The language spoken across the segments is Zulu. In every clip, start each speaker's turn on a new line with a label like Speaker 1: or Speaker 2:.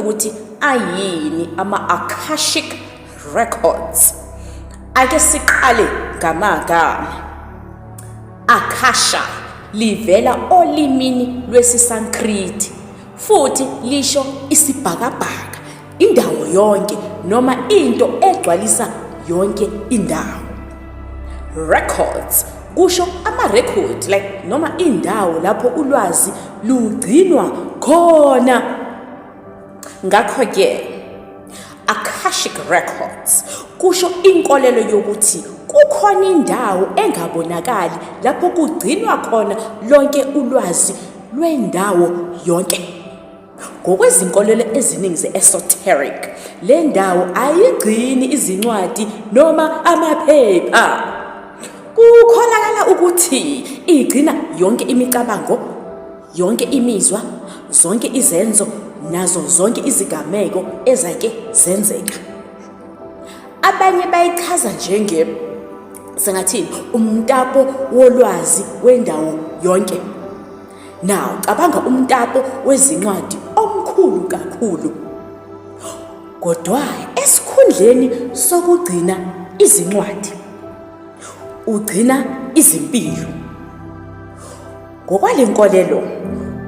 Speaker 1: ukuthi ayini ama-Akashic Records. Ake siqale ngamagama. Akasha livela olimini lwesiSanskrit futhi lisho isibhakabhaka, indawo yonke noma into egcwalisa yonke indawo. Records kusho ama-record like noma indawo lapho ulwazi lugcinwa khona. Ngakho-ke Akashic Records kusho inkolelo yokuthi kukhona indawo engabonakali lapho kugcinwa khona lonke ulwazi lwendawo yonke. Ngokwezinkolelo eziningi ze-esoteric, le ndawo ayigcini izincwadi noma amaphepha. Kukholakala ukuthi igcina yonke imicabango, yonke imizwa, zonke izenzo nazo zonke izigameko ezake zenzeka. Abanye bayichaza sengathini umtapo wolwazi wendawo yonke. Now cabanga umtapo wezincwadi omkhulu kakhulu. Kodwa esikhundleni sokugcina izincwadi ugcina izimpilo. Ngokwale nkolelo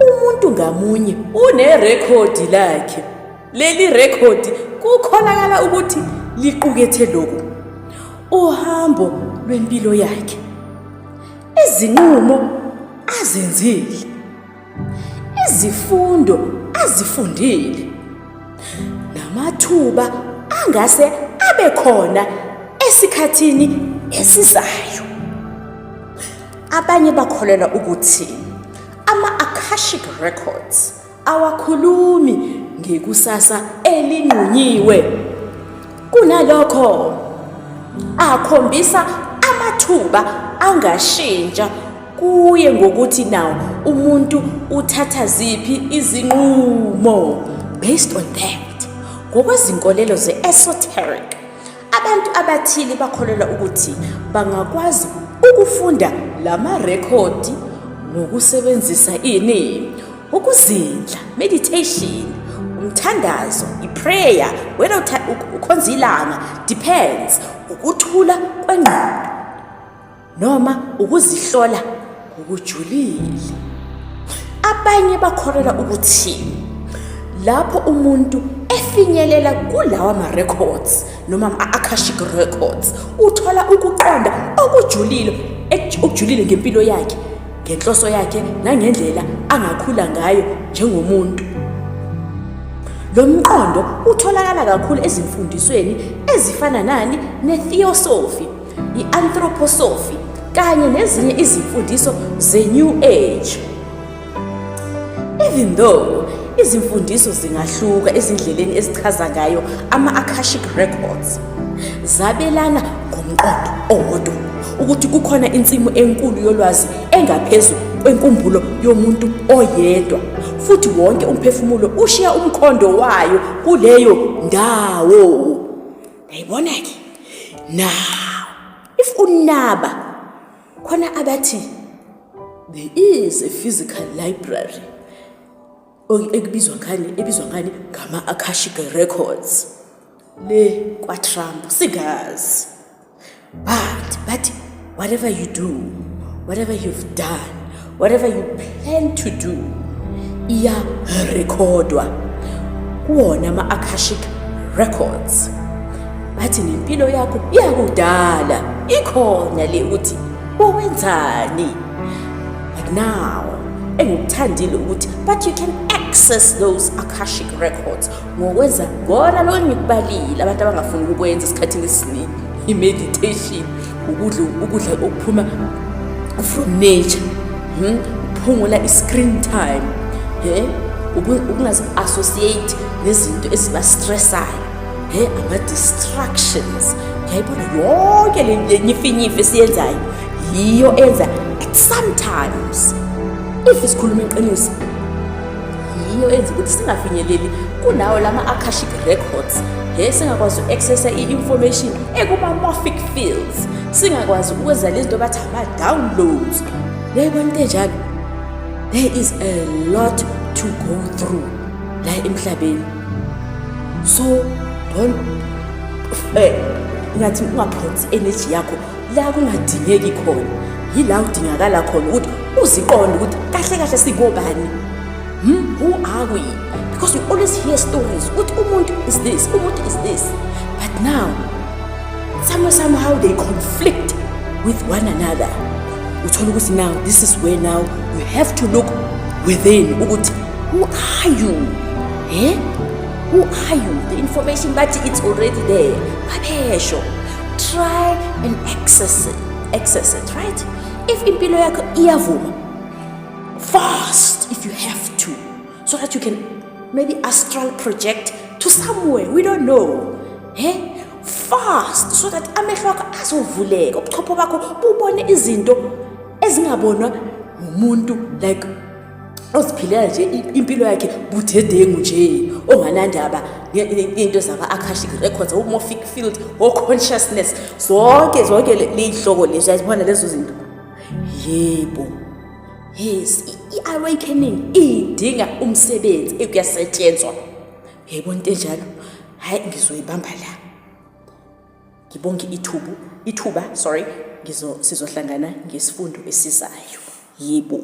Speaker 1: umuntu ngamunye unerekhodi lakhe. Leli rekhodi kukholakala ukuthi liqukethe lokhu: uhambo lwempilo yakhe, izinqumo azenzile, izifundo azifundile, namathuba angase abe khona esikhathini esizayo. Abanye bakholelwa ukuthi ama-Akashic Records awakhulumi ngekusasa elinqunyiwe, kunalokho akhombisa amathuba angashintsha kuye ngokuthi nawo umuntu uthatha ziphi izinqumo. Based on that, ngokwezinkolelo ze-esoteric, abantu abathile bakholelwa ukuthi bangakwazi ukufunda lama-rekhodi ngokusebenzisa ukuzindla, meditation, umthandazo, i-prayer, wena ukhonza ilanga, depends, ukuthula kwengqondo noma ukuzihlola ngokujulile. Abanye bakholelwa ukuthi lapho umuntu efinyelela kulawa ma-records noma ama-Akashic Records uthola ukuqonda okujulile ngempilo yakhe, ngenhloso yakhe nangendlela angakhula ngayo njengomuntu. Lo mqondo utholakala kakhulu ezimfundisweni ezifana ne-theosophy, i-anthroposophy kanye nezinye izimfundiso ze-New Age. Even though izimfundiso zingahluka ezindleleni ezichaza ngayo ama-Akashic Records, zabelana ngomqondo owodwa ukuthi kukhona insimu enkulu yolwazi engaphezu kwenkumbulo yomuntu oyedwa, futhi wonke umphefumulo ushiya umkhondo wayo kuleyo ndawo. Uyayibona-ke? Now, if unaba khona abathi there is a physical library ebizwa ngani ngama-Akashic Records le kwaTrump, sigazi. But whatever you do, whatever you've done, whatever you plan to do, iyarekhodwa kuwona ama-Akashic Records. Bathi nempilo yakho yakudala ikhona le ukuthi wenzani. But now engikuthandile ukuthi but you can access those Akashic Records ngokwenza ngona lo ngikubalile abantu abangafuni ukwenza esikhathini esiningi, i-meditation, ukudla okuphuma from nature, ukuphungula i-screen time, ukungazi-associate nezinto eziba-stressayo, ama-distractions. Ngiyayibona yonke le nyifinyifi esiyenzayo yiyo enza sometimes, if isikhuluma iqiniso, yiyo enza ukuthi singafinyeleli kunawo lama-Akashic Records, singakwazi u-accessa i-information ekuma-morphic fields, singakwazi ukwenza lezinto bathi ama-downloads. Uyayibona into enjalo? There is a lot to go through la emhlabeni. So don't ngathi ungaphonsi energy yakho la kungadingeki khona, yila udingakala khona ukuthi uziqonde ukuthi kahle kahle singobani. Who are we? Because we always hear stories ukuthi umuntu is this, umuntu is this, but now somehow they conflict with one another. Uthola ukuthi now this is where now you have to look within ukuthi who are you? Who are you? The information but it's already there. Babesho, try and access it, right? If impilo yakho iyavuma, fast if you have to, so that you can maybe astral project to somewhere we don't know. Fast so that amehlo akho azovuleka, ubuchopho bakho bubone izinto ezingabonwa umuntu like oziphilela nje impilo yakhe budedengu nje onganandaba into zaba akashic records morphic field consciousness zonke lezihloko lezi uyazibona lezo zinto. Yebo, yes, i-awakening idinga umsebenzi ekuyasetshenzwa. Yebo into enjalo, hayi ngizoyibamba la. Ngibonge ithuba sizohlangana ngesifundo esizayo. Yebo.